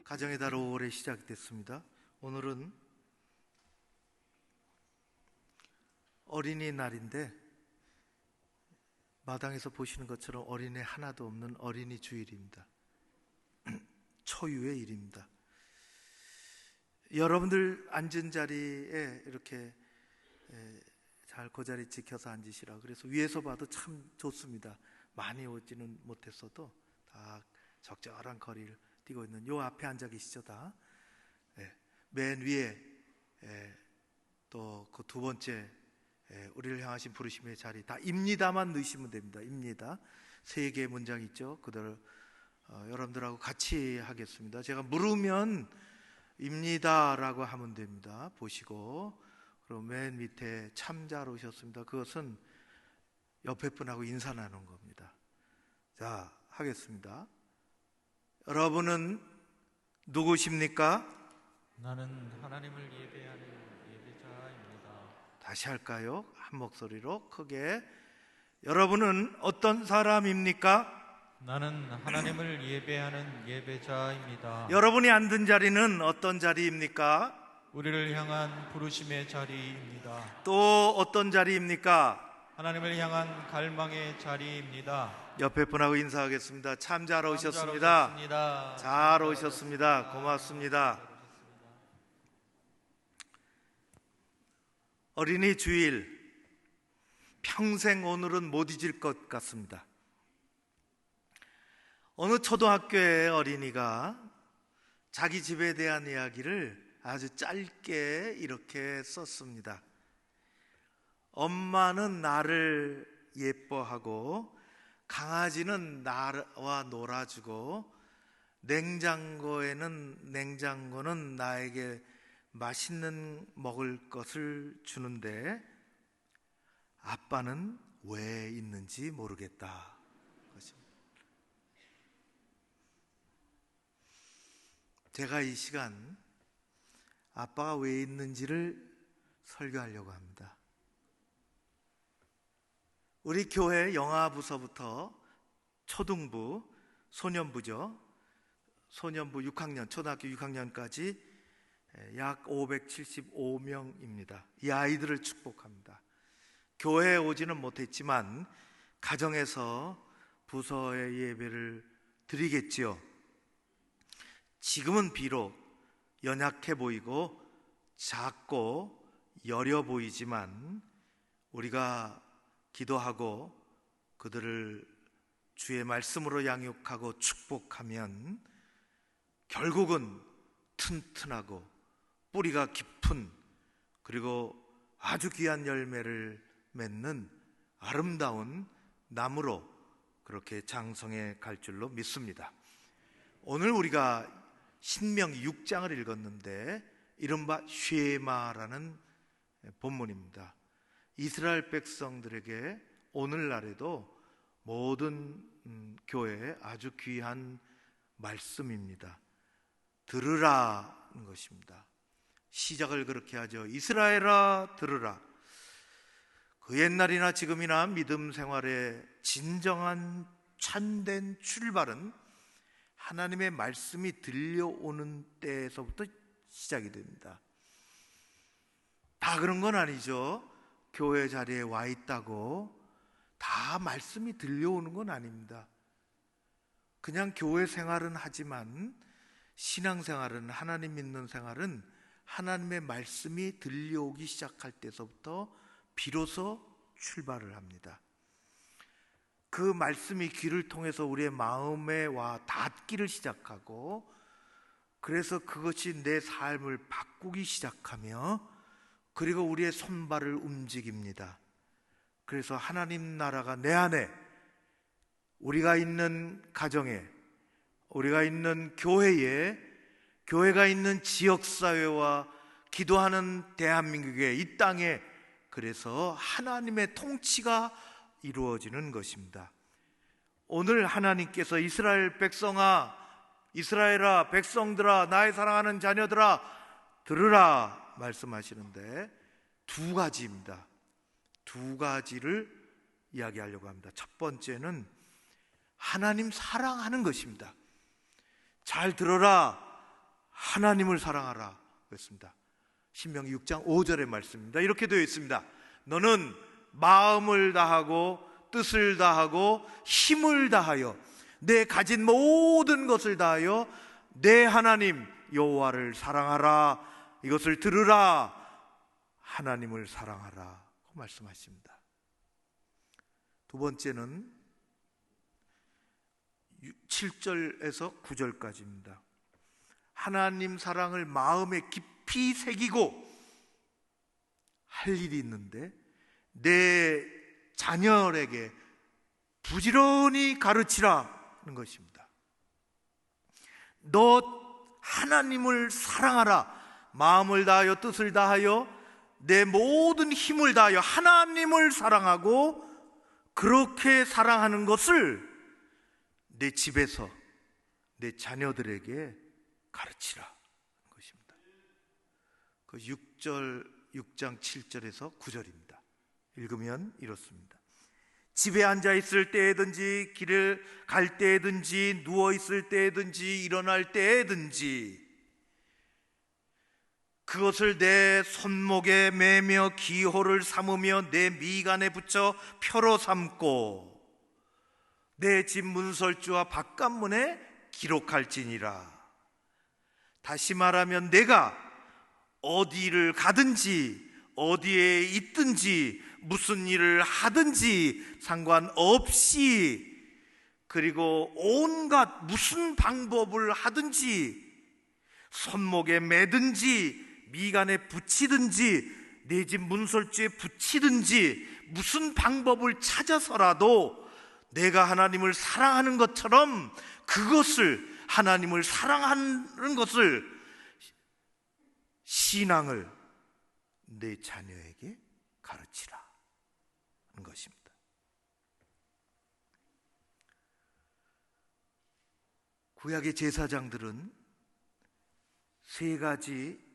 가정의 달 5월에 시작됐습니다. 오늘은 어린이날인데 마당에서 보시는 것처럼 어린애 하나도 없는 어린이 주일입니다. 초유의 일입니다. 여러분들 앉은 자리에 이렇게 잘 그 자리 지켜서 앉으시라. 그래서 위에서 봐도 참 좋습니다. 많이 오지는 못했어도 다 적절한 거리를 뛰고 있는 요 앞에 앉아 계시죠 다. 맨 위에 또 그 두 번째 우리를 향하신 부르심의 자리 다 입니다만 넣으시면 됩니다. 입니다. 세 개의 문장 있죠. 그대로 여러분들하고 같이 하겠습니다. 제가 물으면 입니다라고 하면 됩니다. 보시고 그럼 맨 밑에 참 잘 오셨습니다. 그것은 옆에 분하고 인사 나눈 겁니다. 자, 하겠습니다. 여러분은 누구십니까? 나는 하나님을 예배하는 예배자입니다. 다시 할까요? 한 목소리로 크게. 여러분은 어떤 사람입니까? 나는 하나님을 예배하는 예배자입니다. 여러분이 앉은 자리는 어떤 자리입니까? 우리를 향한 부르심의 자리입니다. 또 어떤 자리입니까? 하나님을 향한 갈망의 자리입니다. 옆에 분하고 인사하겠습니다. 참 잘 오셨습니다. 잘 오셨습니다. 고맙습니다. 어린이 주일, 평생 오늘은 못 잊을 것 같습니다. 어느 초등학교의 어린이가 자기 집에 대한 이야기를 아주 짧게 이렇게 썼습니다. 엄마는 나를 예뻐하고 강아지는 나와 놀아주고 냉장고는 나에게 맛있는 먹을 것을 주는데 아빠는 왜 있는지 모르겠다. 제가 이 시간 아빠가 왜 있는지를 설교하려고 합니다. 우리 교회 영아부서부터 초등부, 소년부죠. 소년부 6학년, 초등학교 6학년까지 약 575명입니다. 이 아이들을 축복합니다. 교회에 오지는 못했지만 가정에서 부서의 예배를 드리겠지요. 지금은 비록 연약해 보이고 작고 여려 보이지만 우리가 기도하고 그들을 주의 말씀으로 양육하고 축복하면 결국은 튼튼하고 뿌리가 깊은 그리고 아주 귀한 열매를 맺는 아름다운 나무로 그렇게 장성해 갈 줄로 믿습니다. 오늘 우리가 신명기 6장을 읽었는데 이른바 쉐마라는 본문입니다. 이스라엘 백성들에게 오늘날에도 모든 교회에 아주 귀한 말씀입니다. 들으라는 것입니다. 시작을 그렇게 하죠. 이스라엘아 들으라. 그 옛날이나 지금이나 믿음 생활의 진정한 참된 출발은 하나님의 말씀이 들려오는 때에서부터 시작이 됩니다. 다 그런 건 아니죠. 교회 자리에 와 있다고 다 말씀이 들려오는 건 아닙니다. 그냥 교회 생활은 하지만 신앙생활은, 하나님 믿는 생활은 하나님의 말씀이 들려오기 시작할 때서부터 비로소 출발을 합니다. 그 말씀이 귀를 통해서 우리의 마음에 와 닿기를 시작하고 그래서 그것이 내 삶을 바꾸기 시작하며 그리고 우리의 손발을 움직입니다. 그래서 하나님 나라가 내 안에, 우리가 있는 가정에, 우리가 있는 교회에, 교회가 있는 지역사회와 기도하는 대한민국에, 이 땅에 그래서 하나님의 통치가 이루어지는 것입니다. 오늘 하나님께서 이스라엘 백성아, 이스라엘아, 백성들아, 나의 사랑하는 자녀들아 들으라 말씀하시는데 두 가지입니다. 두 가지를 이야기하려고 합니다. 첫 번째는 하나님 사랑하는 것입니다. 잘 들어라. 하나님을 사랑하라 그랬습니다. 신명기 6장 5절의 말씀입니다. 이렇게 되어 있습니다. 너는 마음을 다하고 뜻을 다하고 힘을 다하여 내 가진 모든 것을 다하여 내 하나님 여호와를 사랑하라. 이것을 들으라. 하나님을 사랑하라 고 말씀하십니다. 두 번째는 7절에서 9절까지입니다. 하나님 사랑을 마음에 깊이 새기고 할 일이 있는데 내 자녀에게 부지런히 가르치라는 것입니다. 너 하나님을 사랑하라. 마음을 다하여 뜻을 다하여 내 모든 힘을 다하여 하나님을 사랑하고 그렇게 사랑하는 것을 내 집에서 내 자녀들에게 가르치라 것입니다. 그 6장 7절에서 9절입니다. 읽으면 이렇습니다. 집에 앉아 있을 때에든지 길을 갈 때에든지 누워 있을 때에든지 일어날 때에든지 그것을 내 손목에 매며 기호를 삼으며 내 미간에 붙여 표로 삼고 내 집 문설주와 바깥문에 기록할지니라. 다시 말하면 내가 어디를 가든지 어디에 있든지 무슨 일을 하든지 상관없이 그리고 온갖 무슨 방법을 하든지 손목에 매든지 미간에 붙이든지 내 집 문설주에 붙이든지 무슨 방법을 찾아서라도 내가 하나님을 사랑하는 것처럼 그것을 하나님을 사랑하는 것을 신앙을 내 자녀에게 가르치라 하는 것입니다. 구약의 제사장들은 세 가지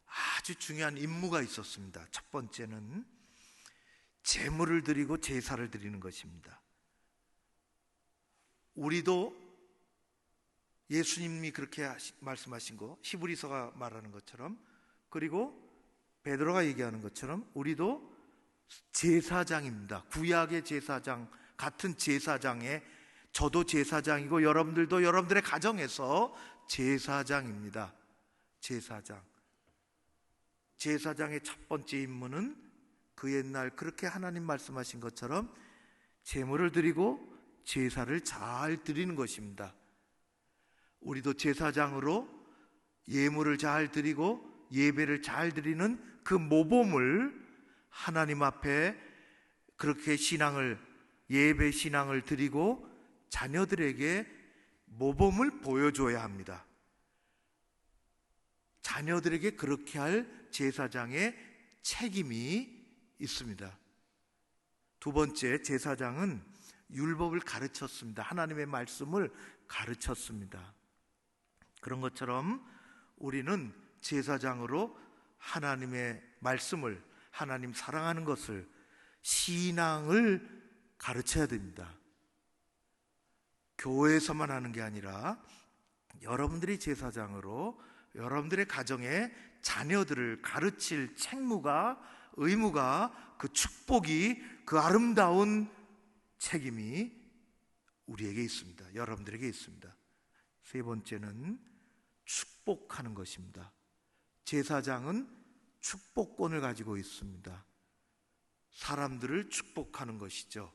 아주 중요한 임무가 있었습니다. 첫 번째는 제물을 드리고 제사를 드리는 것입니다. 우리도 예수님이 그렇게 말씀하신 거 히브리서가 말하는 것처럼 그리고 베드로가 얘기하는 것처럼 우리도 제사장입니다. 구약의 제사장 같은 제사장에 저도 제사장이고 여러분들도 여러분들의 가정에서 제사장입니다. 제사장의 첫 번째 임무는 그 옛날 그렇게 하나님 말씀하신 것처럼 제물을 드리고 제사를 잘 드리는 것입니다. 우리도 제사장으로 예물을 잘 드리고 예배를 잘 드리는 그 모범을 하나님 앞에 그렇게 예배 신앙을 드리고 자녀들에게 모범을 보여줘야 합니다. 자녀들에게 그렇게 할 제사장의 책임이 있습니다. 두 번째, 제사장은 율법을 가르쳤습니다. 하나님의 말씀을 가르쳤습니다. 그런 것처럼 우리는 제사장으로 하나님의 말씀을, 하나님 사랑하는 것을, 신앙을 가르쳐야 됩니다. 교회에서만 하는 게 아니라 여러분들이 제사장으로 여러분들의 가정에 자녀들을 가르칠 책무가, 의무가, 그 축복이, 그 아름다운 책임이 우리에게 있습니다. 여러분들에게 있습니다. 세 번째는 축복하는 것입니다. 제사장은 축복권을 가지고 있습니다. 사람들을 축복하는 것이죠.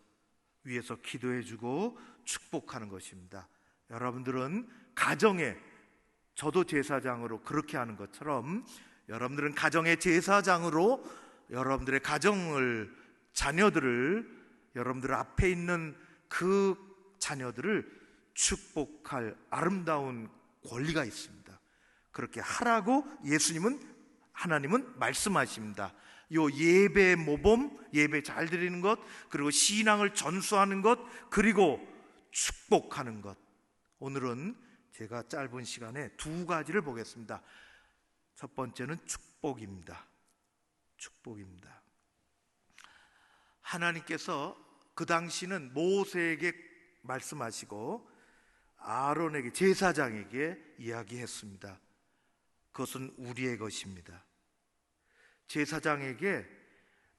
위에서 기도해주고 축복하는 것입니다. 여러분들은 가정에, 저도 제사장으로 그렇게 하는 것처럼 여러분들은 가정의 제사장으로 여러분들의 가정을, 자녀들을, 여러분들 앞에 있는 그 자녀들을 축복할 아름다운 권리가 있습니다. 그렇게 하라고 하나님은 말씀하십니다. 요 예배 모범, 예배 잘 드리는 것, 그리고 신앙을 전수하는 것, 그리고 축복하는 것. 오늘은 제가 짧은 시간에 두 가지를 보겠습니다. 첫 번째는 축복입니다. 하나님께서 그 당시는 모세에게 말씀하시고 아론에게, 제사장에게 이야기했습니다. 그것은 우리의 것입니다. 제사장에게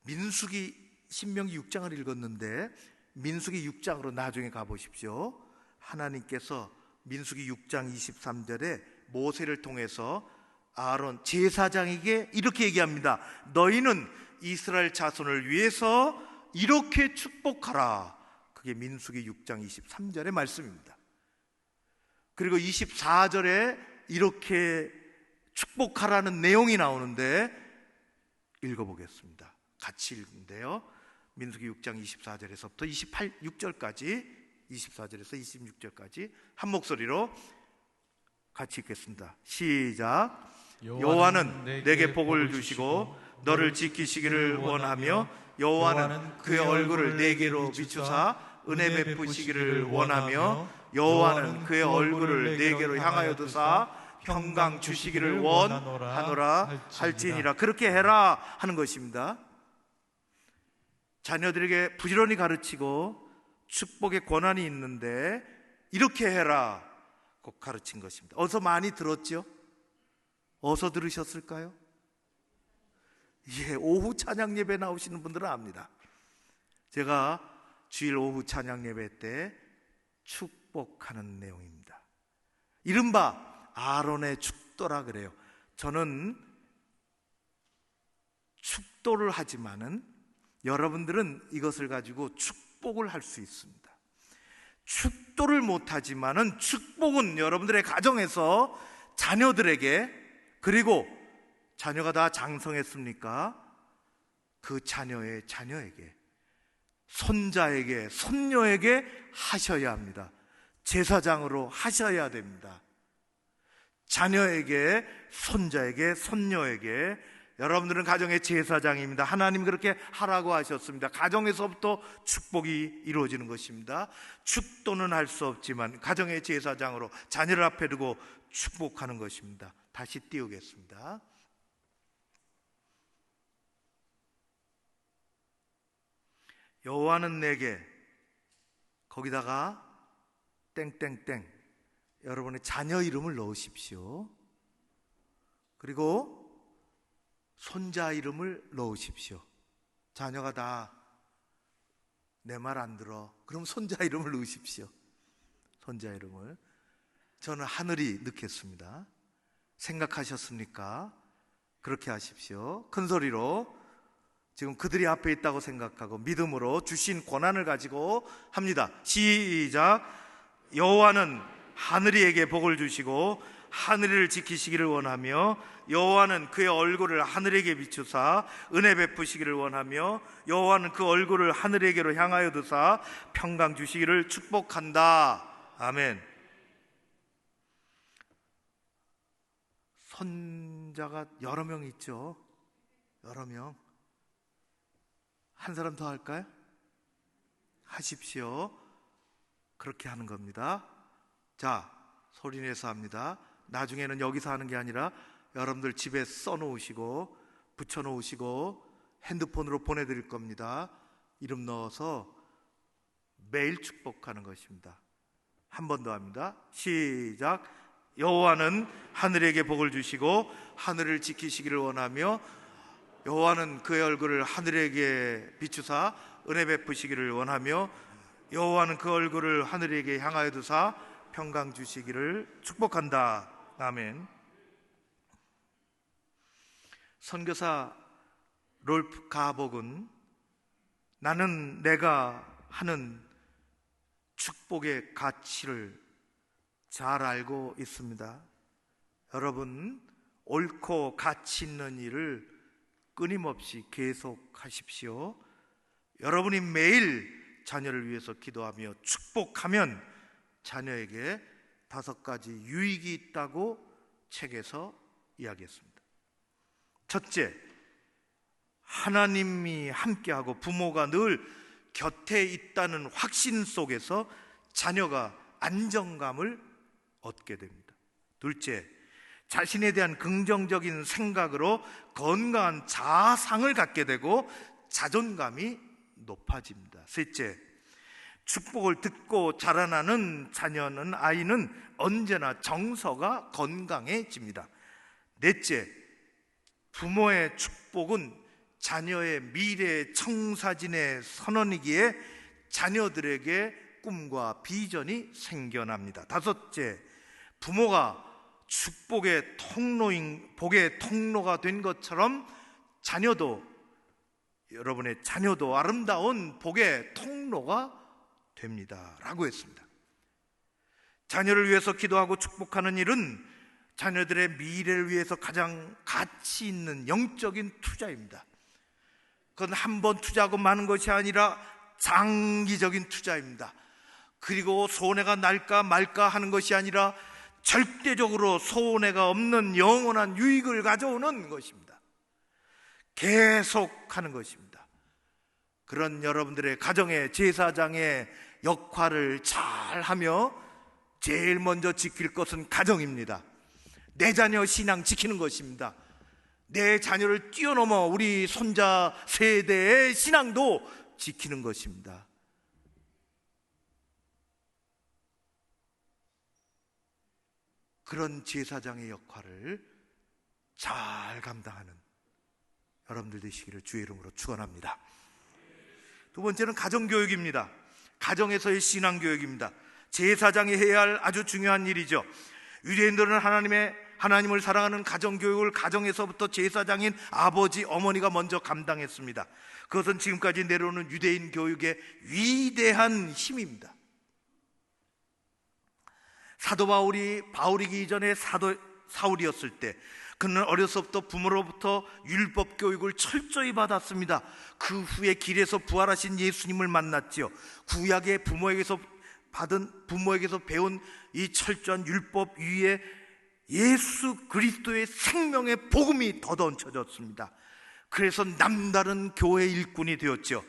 민수기 신명기 6장을 읽었는데 민수기 6장으로 나중에 가보십시오. 하나님께서 민수기 6장 23절에 모세를 통해서 아론 제사장에게 이렇게 얘기합니다. 너희는 이스라엘 자손을 위해서 이렇게 축복하라. 그게 민수기 6장 23절의 말씀입니다. 그리고 24절에 이렇게 축복하라는 내용이 나오는데 읽어보겠습니다. 같이 읽는데요. 민수기 6장 24절에서부터 6절까지 24절에서 26절까지 한 목소리로 같이 읽겠습니다. 시작. 여호와는 내게 복을 주시고 너를 지키시기를 원하며 여호와는 그의 얼굴을 내게로 비추사 은혜 베푸시기를 원하며 여호와는 그의 얼굴을 내게로 향하여 두사 평강 주시기를 원하노라 할지니라. 그렇게 해라 하는 것입니다. 자녀들에게 부지런히 가르치고 축복의 권한이 있는데 이렇게 해라 꼭 가르친 것입니다. 어서 많이 들었죠? 어서 들으셨을까요? 예, 오후 찬양 예배 나오시는 분들은 압니다. 제가 주일 오후 찬양 예배 때 축복하는 내용입니다. 이른바 아론의 축도라 그래요. 저는 축도를 하지만은 여러분들은 이것을 가지고 축복을 할 수 있습니다. 축도를 못하지만은 축복은 여러분들의 가정에서 자녀들에게, 그리고 자녀가 다 장성했습니까? 그 자녀의 자녀에게, 손자에게, 손녀에게 하셔야 합니다. 제사장으로 하셔야 됩니다. 자녀에게, 손자에게, 손녀에게. 여러분들은 가정의 제사장입니다. 하나님 그렇게 하라고 하셨습니다. 가정에서부터 축복이 이루어지는 것입니다. 축도는 할 수 없지만 가정의 제사장으로 자녀를 앞에 두고 축복하는 것입니다. 다시 띄우겠습니다. 여호와는 내게, 거기다가 땡땡땡 여러분의 자녀 이름을 넣으십시오. 그리고 손자 이름을 넣으십시오. 자녀가 다 내 말 안 들어. 그럼 손자 이름을 넣으십시오. 손자 이름을. 저는 하늘이 넣겠습니다. 생각하셨습니까? 그렇게 하십시오. 큰 소리로 지금 그들이 앞에 있다고 생각하고 믿음으로 주신 권한을 가지고 합니다. 시작. 여호와는 하늘이에게 복을 주시고 하늘을 지키시기를 원하며 여호와는 그의 얼굴을 하늘에게 비추사 은혜 베푸시기를 원하며 여호와는 그 얼굴을 하늘에게로 향하여 두사 평강 주시기를 축복한다. 아멘. 손자가 여러 명 있죠. 여러 명. 한 사람 더 할까요? 하십시오. 그렇게 하는 겁니다. 자, 소리내서 합니다. 나중에는 여기서 하는 게 아니라 여러분들 집에 써놓으시고 붙여놓으시고 핸드폰으로 보내드릴 겁니다. 이름 넣어서 매일 축복하는 것입니다. 한 번 더 합니다. 시작. 여호와는 하늘에게 복을 주시고 하늘을 지키시기를 원하며 여호와는 그의 얼굴을 하늘에게 비추사 은혜 베푸시기를 원하며 여호와는 그 얼굴을 하늘에게 향하여 두사 평강 주시기를 축복한다. 아멘. 선교사 롤프 가복은 나는 내가 하는 축복의 가치를 잘 알고 있습니다. 여러분, 옳고 가치 있는 일을 끊임없이 계속하십시오. 여러분이 매일 자녀를 위해서 기도하며 축복하면 자녀에게 5가지 유익이 있다고 책에서 이야기했습니다. 첫째, 하나님이 함께하고 부모가 늘 곁에 있다는 확신 속에서 자녀가 안정감을 얻게 됩니다. 둘째, 자신에 대한 긍정적인 생각으로 건강한 자아상을 갖게 되고 자존감이 높아집니다. 셋째, 축복을 듣고 자라나는 아이는 언제나 정서가 건강해집니다. 넷째, 부모의 축복은 자녀의 미래 청사진의 선언이기에 자녀들에게 꿈과 비전이 생겨납니다. 다섯째, 부모가 축복의 통로인 복의 통로가 된 것처럼 여러분의 자녀도 아름다운 복의 통로가 됩니다 라고 했습니다. 자녀를 위해서 기도하고 축복하는 일은 자녀들의 미래를 위해서 가장 가치 있는 영적인 투자입니다. 그건 한 번 투자하고 마는 것이 아니라 장기적인 투자입니다. 그리고 손해가 날까 말까 하는 것이 아니라 절대적으로 손해가 없는 영원한 유익을 가져오는 것입니다. 계속 하는 것입니다. 그런 여러분들의 가정의 제사장의 역할을 잘하며 제일 먼저 지킬 것은 가정입니다. 내 자녀 신앙 지키는 것입니다. 내 자녀를 뛰어넘어 우리 손자 세대의 신앙도 지키는 것입니다. 그런 제사장의 역할을 잘 감당하는 여러분들 되시기를 주의 이름으로 축원합니다. 두 번째는 가정교육입니다. 가정에서의 신앙교육입니다. 제사장이 해야 할 아주 중요한 일이죠. 유대인들은 하나님을 사랑하는 가정교육을 가정에서부터 제사장인 아버지, 어머니가 먼저 감당했습니다. 그것은 지금까지 내려오는 유대인 교육의 위대한 힘입니다. 사도 바울이기 이전에 사도 사울이었을 때 그는 어려서부터 부모로부터 율법 교육을 철저히 받았습니다. 그 후에 길에서 부활하신 예수님을 만났지요. 구약의 부모에게서 배운 이 철저한 율법 위에 예수 그리스도의 생명의 복음이 덧얹혀졌습니다. 그래서 남다른 교회 일꾼이 되었죠.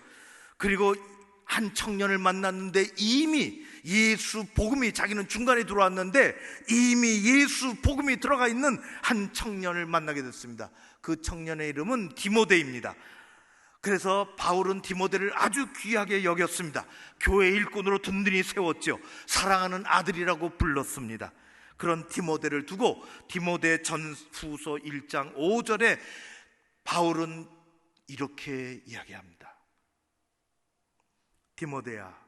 그리고 한 청년을 만났는데 이미 예수 복음이, 자기는 중간에 들어왔는데 이미 예수 복음이 들어가 있는 한 청년을 만나게 됐습니다. 그 청년의 이름은 디모데입니다. 그래서 바울은 디모데를 아주 귀하게 여겼습니다. 교회 일꾼으로 든든히 세웠죠. 사랑하는 아들이라고 불렀습니다. 그런 디모데를 두고 디모데 전후서 1장 5절에 바울은 이렇게 이야기합니다. 디모데야,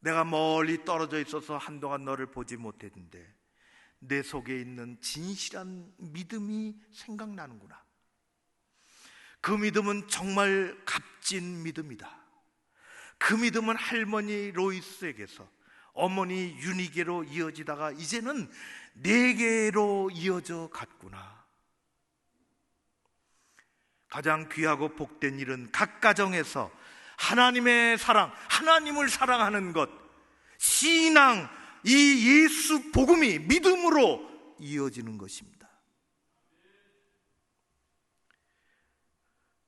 내가 멀리 떨어져 있어서 한동안 너를 보지 못했는데 내 속에 있는 진실한 믿음이 생각나는구나. 그 믿음은 정말 값진 믿음이다. 그 믿음은 할머니 로이스에게서 어머니 유니게로 이어지다가 이제는 내게로 이어져 갔구나. 가장 귀하고 복된 일은 각 가정에서 하나님의 사랑, 하나님을 사랑하는 것, 신앙, 이 예수 복음이 믿음으로 이어지는 것입니다.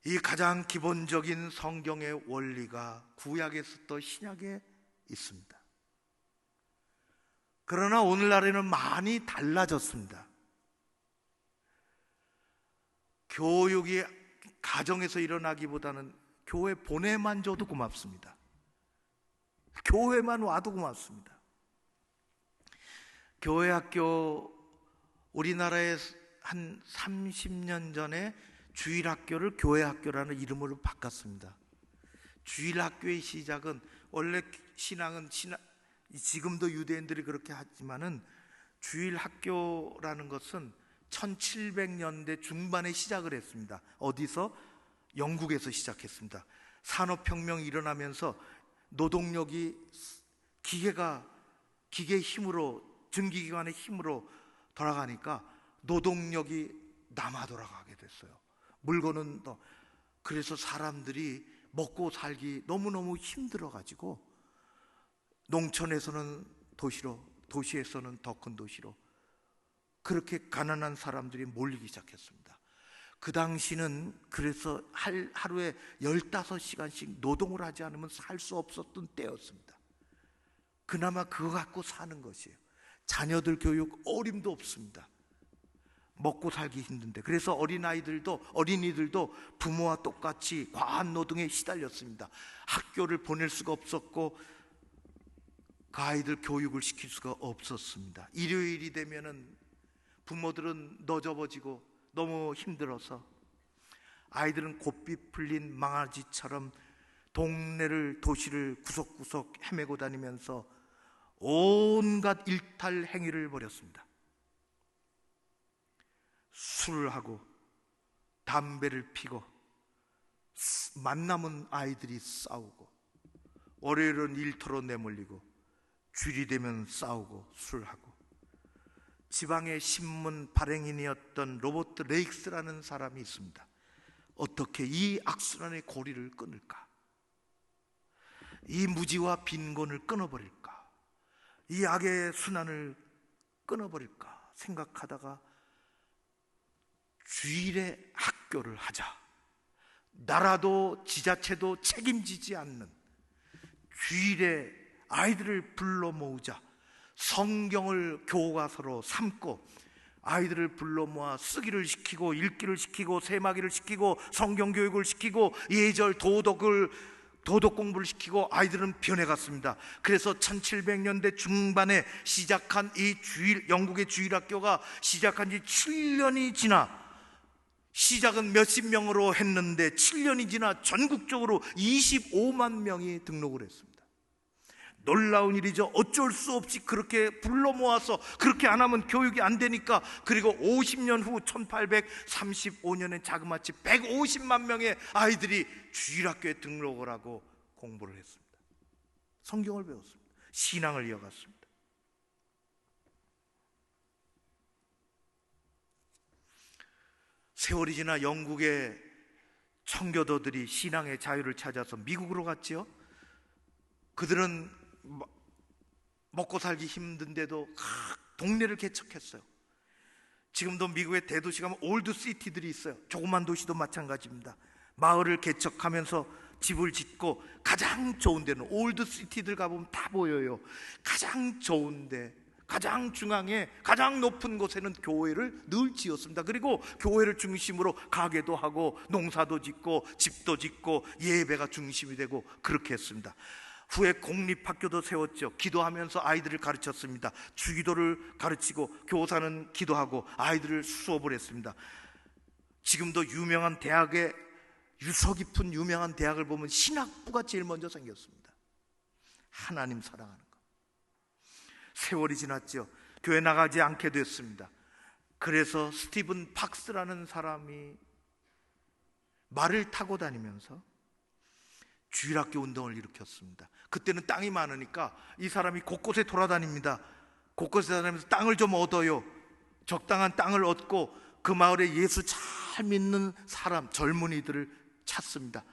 이 가장 기본적인 성경의 원리가 구약에서부터 신약에 있습니다. 그러나 오늘날에는 많이 달라졌습니다. 교육이 가정에서 일어나기보다는 교회 보내만 줘도 고맙습니다. 교회만 와도 고맙습니다. 교회 학교, 우리나라에 한 30년 전에 주일학교를 교회학교라는 이름으로 바꿨습니다. 주일학교의 시작은, 원래 신앙은 지금도 유대인들이 그렇게 하지만은 주일학교라는 것은 1700년대 중반에 시작을 했습니다. 어디서? 영국에서 시작했습니다. 산업혁명이 일어나면서 노동력이 기계의 힘으로, 증기기관의 힘으로 돌아가니까 노동력이 남아 돌아가게 됐어요. 물건은 더. 그래서 사람들이 먹고 살기 너무너무 힘들어가지고 농촌에서는 도시로, 도시에서는 더 큰 도시로, 그렇게 가난한 사람들이 몰리기 시작했습니다. 그 당시는 그래서 하루에 15시간씩 노동을 하지 않으면 살 수 없었던 때였습니다. 그나마 그거 갖고 사는 것이에요. 자녀들 교육 어림도 없습니다. 먹고 살기 힘든데. 그래서 어린이들도 부모와 똑같이 과한 노동에 시달렸습니다. 학교를 보낼 수가 없었고 그 아이들 교육을 시킬 수가 없었습니다. 일요일이 되면은 부모들은 너저버지고 너무 힘들어서 아이들은 고삐 풀린 망아지처럼 동네를, 도시를 구석구석 헤매고 다니면서 온갖 일탈 행위를 벌였습니다. 술을 하고 담배를 피고 만남은 아이들이 싸우고 월요일은 일터로 내몰리고 주일이 되면 싸우고 술하고. 지방의 신문 발행인이었던 로버트 레익스라는 사람이 있습니다. 어떻게 이 악순환의 고리를 끊을까? 이 무지와 빈곤을 끊어버릴까? 이 악의 순환을 끊어버릴까 생각하다가 주일에 학교를 하자. 나라도 지자체도 책임지지 않는 주일에 아이들을 불러 모으자. 성경을 교과서로 삼고 아이들을 불러 모아 쓰기를 시키고 읽기를 시키고 세마기를 시키고 성경 교육을 시키고 예절 도덕 공부를 시키고 아이들은 변해갔습니다. 그래서 1700년대 중반에 시작한 이 영국의 주일학교가 시작한 지 7년이 지나, 시작은 몇십 명으로 했는데 7년이 지나 전국적으로 25만 명이 등록을 했습니다. 놀라운 일이죠. 어쩔 수 없이 그렇게 불러 모아서, 그렇게 안 하면 교육이 안 되니까. 그리고 50년 후 1835년에 자그마치 150만 명의 아이들이 주일학교에 등록을 하고 공부를 했습니다. 성경을 배웠습니다. 신앙을 이어갔습니다. 세월이 지나 영국의 청교도들이 신앙의 자유를 찾아서 미국으로 갔지요. 그들은 먹고 살기 힘든데도 동네를 개척했어요. 지금도 미국의 대도시 가면 올드 시티들이 있어요. 조그만 도시도 마찬가지입니다. 마을을 개척하면서 집을 짓고 가장 좋은 데는, 올드 시티들 가보면 다 보여요. 가장 좋은 데, 가장 중앙에, 가장 높은 곳에는 교회를 늘 지었습니다. 그리고 교회를 중심으로 가게도 하고 농사도 짓고 집도 짓고 예배가 중심이 되고 그렇게 했습니다. 후에 공립학교도 세웠죠. 기도하면서 아이들을 가르쳤습니다. 주기도를 가르치고 교사는 기도하고 아이들을 수업을 했습니다. 지금도 유명한 대학의 유서 깊은 유명한 대학을 보면 신학부가 제일 먼저 생겼습니다. 하나님 사랑하는 것. 세월이 지났죠. 교회 나가지 않게 됐습니다. 그래서 스티븐 박스라는 사람이 말을 타고 다니면서 주일학교 운동을 일으켰습니다. 그때는 땅이 많으니까 이 사람이 곳곳에 돌아다닙니다. 곳곳에 다니면서 땅을 좀 얻어요. 적당한 땅을 얻고 그 마을에 예수 잘 믿는 사람, 젊은이들을 찾습니다.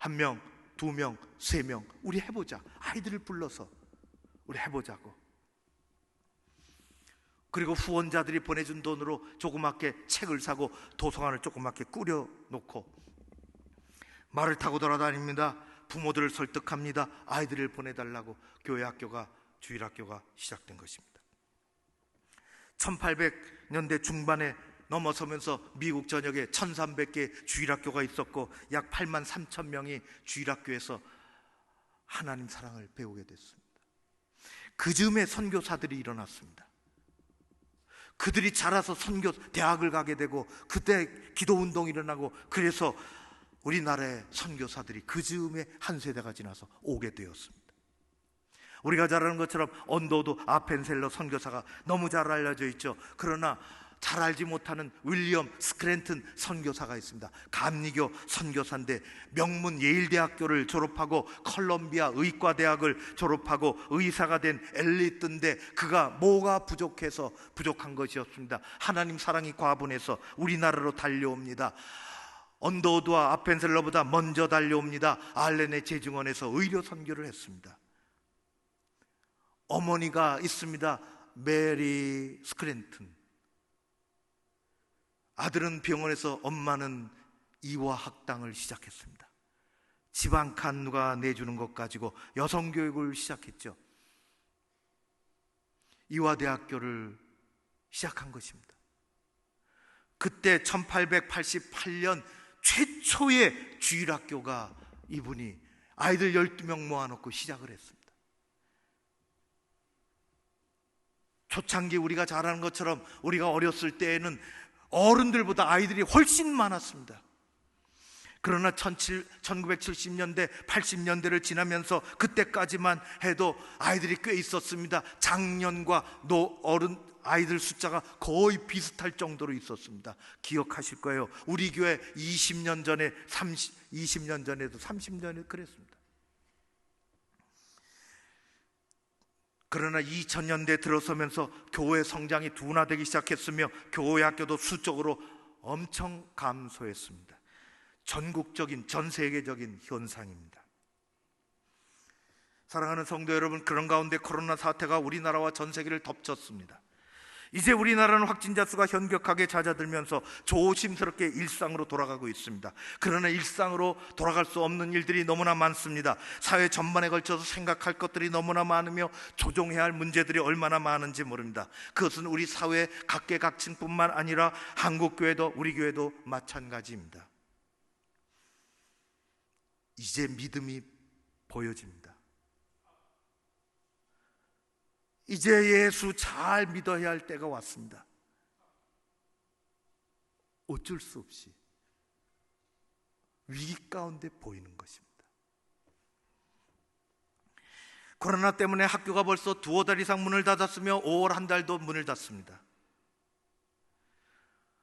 1명, 2명, 3명, 우리 해보자. 아이들을 불러서 우리 해보자고. 그리고 후원자들이 보내준 돈으로 조그맣게 책을 사고 도서관을 조그맣게 꾸려놓고 말을 타고 돌아다닙니다. 부모들을 설득합니다. 아이들을 보내달라고. 교회 학교가, 주일학교가 시작된 것입니다. 1800년대 중반에 넘어서면서 미국 전역에 1300개 주일학교가 있었고 약 8만 3천 명이 주일학교에서 하나님 사랑을 배우게 됐습니다. 그 즈음에 선교사들이 일어났습니다. 그들이 자라서 대학을 가게 되고 그때 기도운동이 일어나고, 그래서 우리나라의 선교사들이 그 즈음에 한 세대가 지나서 오게 되었습니다. 우리가 잘 아는 것처럼 언더우드 아펜셀러 선교사가 너무 잘 알려져 있죠. 그러나 잘 알지 못하는 윌리엄 스크랜튼 선교사가 있습니다. 감리교 선교사인데 명문 예일대학교를 졸업하고 컬럼비아 의과대학을 졸업하고 의사가 된 엘리트인데 그가 뭐가 부족해서 부족한 것이었습니다. 하나님 사랑이 과분해서 우리나라로 달려옵니다. 언더우드와 아펜셀러보다 먼저 달려옵니다. 알렌의 재중원에서 의료 선교를 했습니다. 어머니가 있습니다. 메리 스크랜튼. 아들은 병원에서, 엄마는 이화학당을 시작했습니다. 집 한 칸 누가 내주는 것 가지고 여성교육을 시작했죠. 이화대학교를 시작한 것입니다. 그때 1888년 최초의 주일학교가 이분이 아이들 12명 모아놓고 시작을 했습니다. 초창기 우리가 잘 아는 것처럼 우리가 어렸을 때에는 어른들보다 아이들이 훨씬 많았습니다. 그러나 1970년대, 80년대를 지나면서 그때까지만 해도 아이들이 꽤 있었습니다. 장년과 어른 아이들 숫자가 거의 비슷할 정도로 있었습니다. 기억하실 거예요. 우리 교회 20년 전에 20년 전에도 30년 전에 그랬습니다. 그러나 2000년대 들어서면서 교회 성장이 둔화되기 시작했으며 교회 학교도 수적으로 엄청 감소했습니다. 전국적인, 전 세계적인 현상입니다. 사랑하는 성도 여러분, 그런 가운데 코로나 사태가 우리나라와 전 세계를 덮쳤습니다. 이제 우리나라는 확진자 수가 현격하게 잦아들면서 조심스럽게 일상으로 돌아가고 있습니다. 그러나 일상으로 돌아갈 수 없는 일들이 너무나 많습니다. 사회 전반에 걸쳐서 생각할 것들이 너무나 많으며 조정해야 할 문제들이 얼마나 많은지 모릅니다. 그것은 우리 사회 각계각층뿐만 아니라 한국교회도 우리 교회도 마찬가지입니다. 이제 믿음이 보여집니다. 이제 예수 잘 믿어야 할 때가 왔습니다. 어쩔 수 없이 위기 가운데 보이는 것입니다. 코로나 때문에 학교가 벌써 2달 이상 문을 닫았으며 5월 한 달도 문을 닫습니다.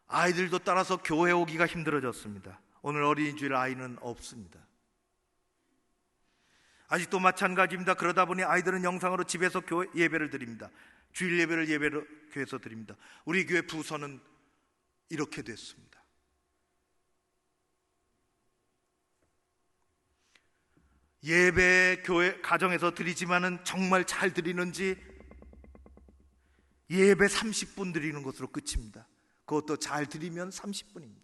아이들도 따라서 교회 오기가 힘들어졌습니다. 오늘 어린이 주일 아이는 없습니다. 아직도 마찬가지입니다. 그러다 보니 아이들은 영상으로 집에서 교회 예배를 드립니다. 주일 예배를 교회에서 드립니다. 우리 교회 부서는 이렇게 됐습니다. 예배 교회 가정에서 드리지만은 정말 잘 드리는지 예배 30분 드리는 것으로 끝입니다. 그것도 잘 드리면 30분입니다.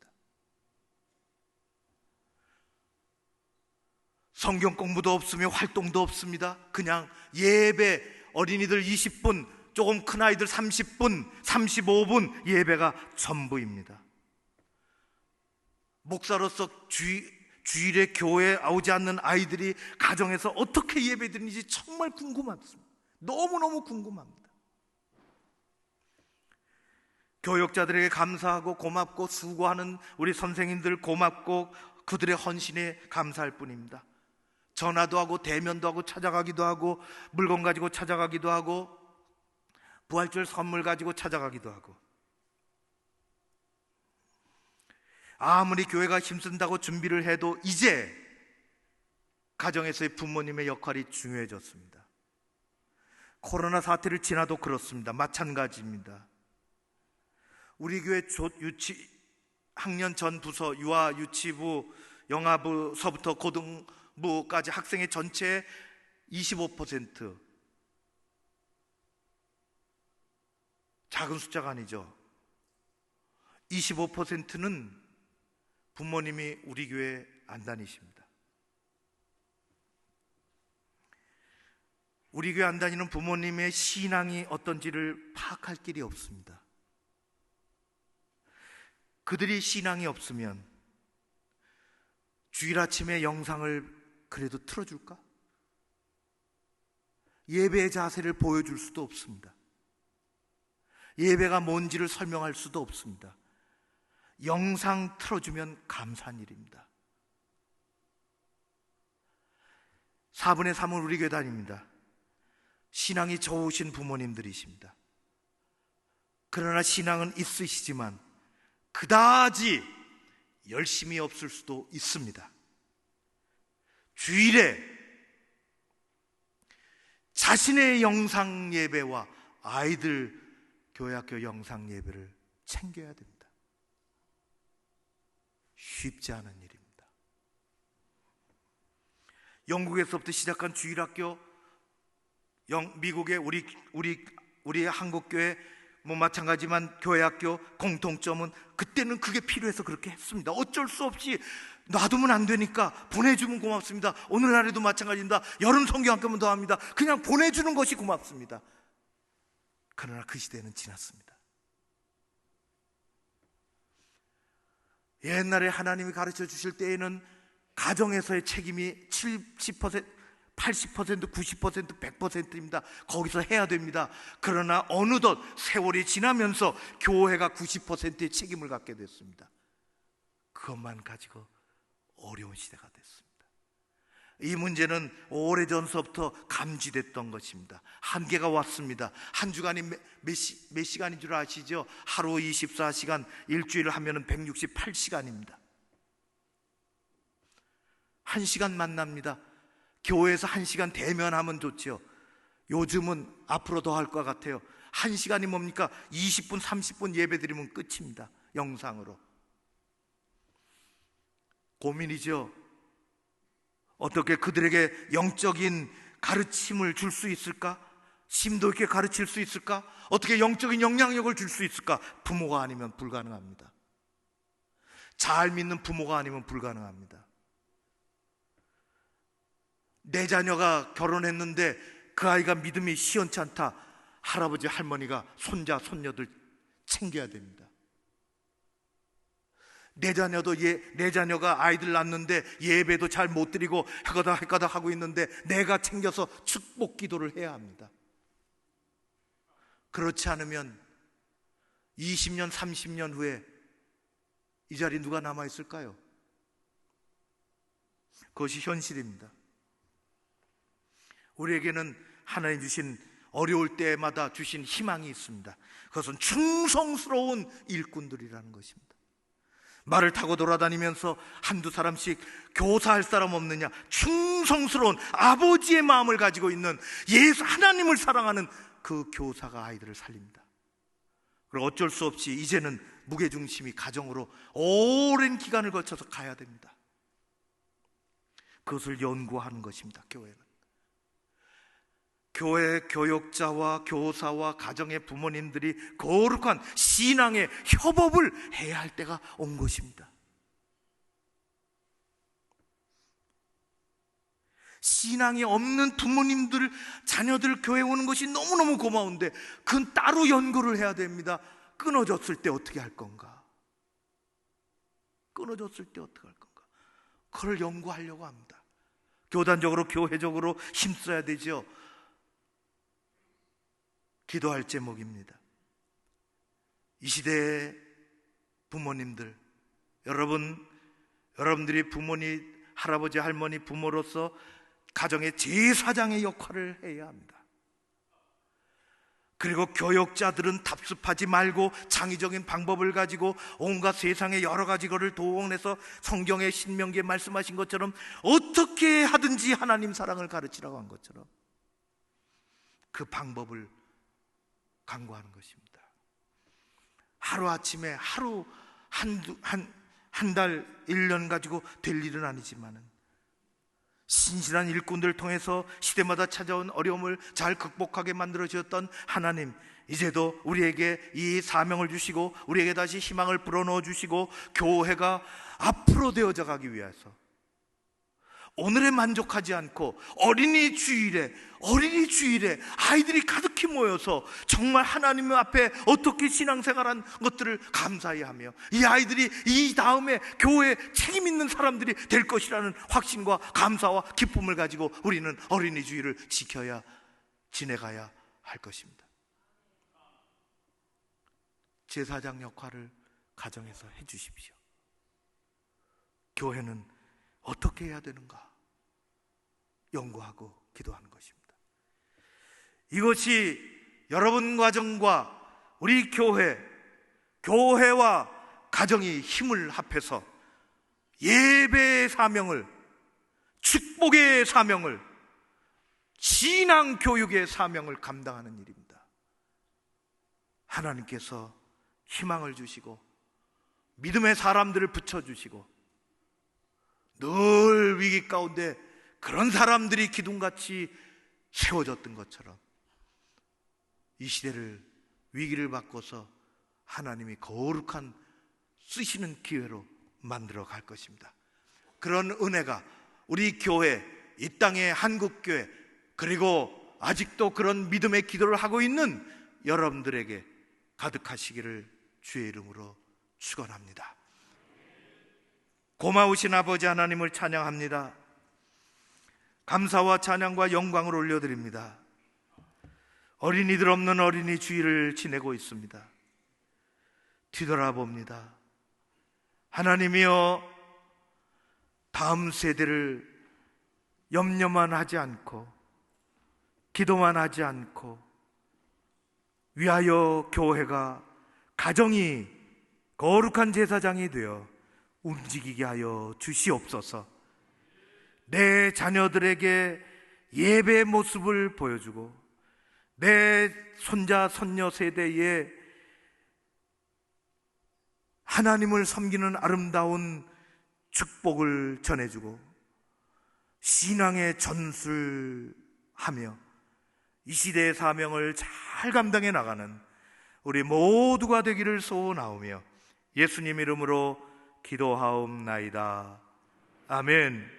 성경 공부도 없으며 활동도 없습니다. 그냥 예배, 어린이들 20분, 조금 큰 아이들 30분, 35분 예배가 전부입니다. 목사로서 주일에 교회에 오지 않는 아이들이 가정에서 어떻게 예배드리는지 정말 궁금합니다. 너무너무 궁금합니다. 교역자들에게 감사하고 고맙고 수고하는 우리 선생님들 고맙고 그들의 헌신에 감사할 뿐입니다. 전화도 하고 대면도 하고 찾아가기도 하고 물건 가지고 찾아가기도 하고 부활절 선물 가지고 찾아가기도 하고 아무리 교회가 힘쓴다고 준비를 해도 이제 가정에서의 부모님의 역할이 중요해졌습니다. 코로나 사태를 지나도 그렇습니다. 마찬가지입니다. 우리 교회 학년 전 부서 유아 유치부 영아부서부터 고등부까지 학생의 전체 25%, 작은 숫자가 아니죠. 25%는 부모님이 우리 교회에 안 다니십니다. 우리 교회 안 다니는 부모님의 신앙이 어떤지를 파악할 길이 없습니다. 그들이 신앙이 없으면 주일 아침에 영상을 그래도 틀어줄까? 예배의 자세를 보여줄 수도 없습니다. 예배가 뭔지를 설명할 수도 없습니다. 영상 틀어주면 감사한 일입니다. 4분의 3은 우리 교회 다닙니다. 신앙이 좋으신 부모님들이십니다. 그러나 신앙은 있으시지만 그다지 열심히 없을 수도 있습니다. 주일에 자신의 영상 예배와 아이들 교회학교 영상 예배를 챙겨야 됩니다. 쉽지 않은 일입니다. 영국에서부터 시작한 주일학교, 미국의 우리 한국교회 마찬가지지만 교회학교 공통점은 그때는 그게 필요해서 그렇게 했습니다. 어쩔 수 없이 놔두면 안 되니까 보내주면 고맙습니다. 오늘날에도 마찬가지입니다. 여름 성경학교면 더 합니다. 그냥 보내주는 것이 고맙습니다. 그러나 그 시대는 지났습니다. 옛날에 하나님이 가르쳐 주실 때에는 가정에서의 책임이 70%, 80%, 90%, 100%입니다. 거기서 해야 됩니다. 그러나 어느덧 세월이 지나면서 교회가 90%의 책임을 갖게 됐습니다. 그것만 가지고 어려운 시대가 됐습니다. 이 문제는 오래전서부터 감지됐던 것입니다. 한계가 왔습니다. 한 주간이 몇 시간인 줄 아시죠? 하루 24시간, 일주일 하면 168시간입니다. 1시간 만납니다. 교회에서 1시간 대면하면 좋죠. 요즘은 앞으로 더 할 것 같아요. 1시간이 뭡니까? 20분, 30분 예배 드리면 끝입니다. 영상으로. 고민이죠. 어떻게 그들에게 영적인 가르침을 줄 수 있을까? 심도 있게 가르칠 수 있을까? 어떻게 영적인 영향력을 줄 수 있을까? 부모가 아니면 불가능합니다. 잘 믿는 부모가 아니면 불가능합니다. 내 자녀가 결혼했는데 그 아이가 믿음이 시원치 않다. 할아버지 할머니가 손자 손녀들 챙겨야 됩니다. 내 자녀가 아이들 낳는데 예배도 잘 못 드리고 해가닥 하고 있는데 내가 챙겨서 축복 기도를 해야 합니다. 그렇지 않으면 20년, 30년 후에 이 자리에 누가 남아있을까요? 그것이 현실입니다. 우리에게는 하나님 주신 어려울 때마다 주신 희망이 있습니다. 그것은 충성스러운 일꾼들이라는 것입니다. 말을 타고 돌아다니면서 한두 사람씩 교사할 사람 없느냐? 충성스러운 아버지의 마음을 가지고 있는 예수 하나님을 사랑하는 그 교사가 아이들을 살립니다. 그리고 어쩔 수 없이 이제는 무게중심이 가정으로 오랜 기간을 거쳐서 가야 됩니다. 그것을 연구하는 것입니다. 교회는 교회 교역자와 교사와 가정의 부모님들이 거룩한 신앙의 협업을 해야 할 때가 온 것입니다. 신앙이 없는 부모님들, 자녀들 교회 오는 것이 너무너무 고마운데 그건 따로 연구를 해야 됩니다. 끊어졌을 때 어떻게 할 건가? 끊어졌을 때 어떻게 할 건가? 그걸 연구하려고 합니다. 교단적으로, 교회적으로 힘써야 되죠. 기도할 제목입니다. 이 시대의 부모님들, 여러분들이 부모님, 할아버지, 할머니, 부모로서 가정의 제사장의 역할을 해야 합니다. 그리고 교역자들은 답습하지 말고 창의적인 방법을 가지고 온갖 세상의 여러 가지 것을 동원해서 성경의 신명기에 말씀하신 것처럼 어떻게 하든지 하나님 사랑을 가르치라고 한 것처럼 그 방법을 강구하는 것입니다. 하루아침에 한 달, 1년 가지고 될 일은 아니지만은 신실한 일꾼들을 통해서 시대마다 찾아온 어려움을 잘 극복하게 만들어 주셨던 하나님, 이제도 우리에게 이 사명을 주시고 우리에게 다시 희망을 불어넣어 주시고 교회가 앞으로 되어져 가기 위해서 오늘에 만족하지 않고 어린이 주일에 아이들이 가득히 모여서 정말 하나님 앞에 어떻게 신앙생활한 것들을 감사히 하며 이 아이들이 이 다음에 교회에 책임 있는 사람들이 될 것이라는 확신과 감사와 기쁨을 가지고 우리는 어린이 주일을 지내가야 할 것입니다. 제사장 역할을 가정에서 해 주십시오. 교회는 어떻게 해야 되는가? 연구하고 기도하는 것입니다. 이것이 여러분 가정과 우리 교회와 가정이 힘을 합해서 예배의 사명을, 축복의 사명을, 신앙 교육의 사명을 감당하는 일입니다. 하나님께서 희망을 주시고 믿음의 사람들을 붙여주시고 늘 위기 가운데 그런 사람들이 기둥같이 세워졌던 것처럼 이 시대를, 위기를 바꿔서 하나님이 거룩한 쓰시는 기회로 만들어 갈 것입니다. 그런 은혜가 우리 교회, 이 땅의 한국교회, 그리고 아직도 그런 믿음의 기도를 하고 있는 여러분들에게 가득하시기를 주의 이름으로 축원합니다. 고마우신 아버지 하나님을 찬양합니다. 감사와 찬양과 영광을 올려드립니다. 어린이들 없는 어린이 주일을 지내고 있습니다. 뒤돌아봅니다. 하나님이여, 다음 세대를 염려만 하지 않고 기도만 하지 않고 위하여 교회가, 가정이 거룩한 제사장이 되어 움직이게 하여 주시옵소서. 내 자녀들에게 예배의 모습을 보여주고 내 손자 손녀 세대에 하나님을 섬기는 아름다운 축복을 전해주고 신앙의 전술하며 이 시대의 사명을 잘 감당해 나가는 우리 모두가 되기를 소원하오며 예수님 이름으로 기도하옵나이다. 아멘.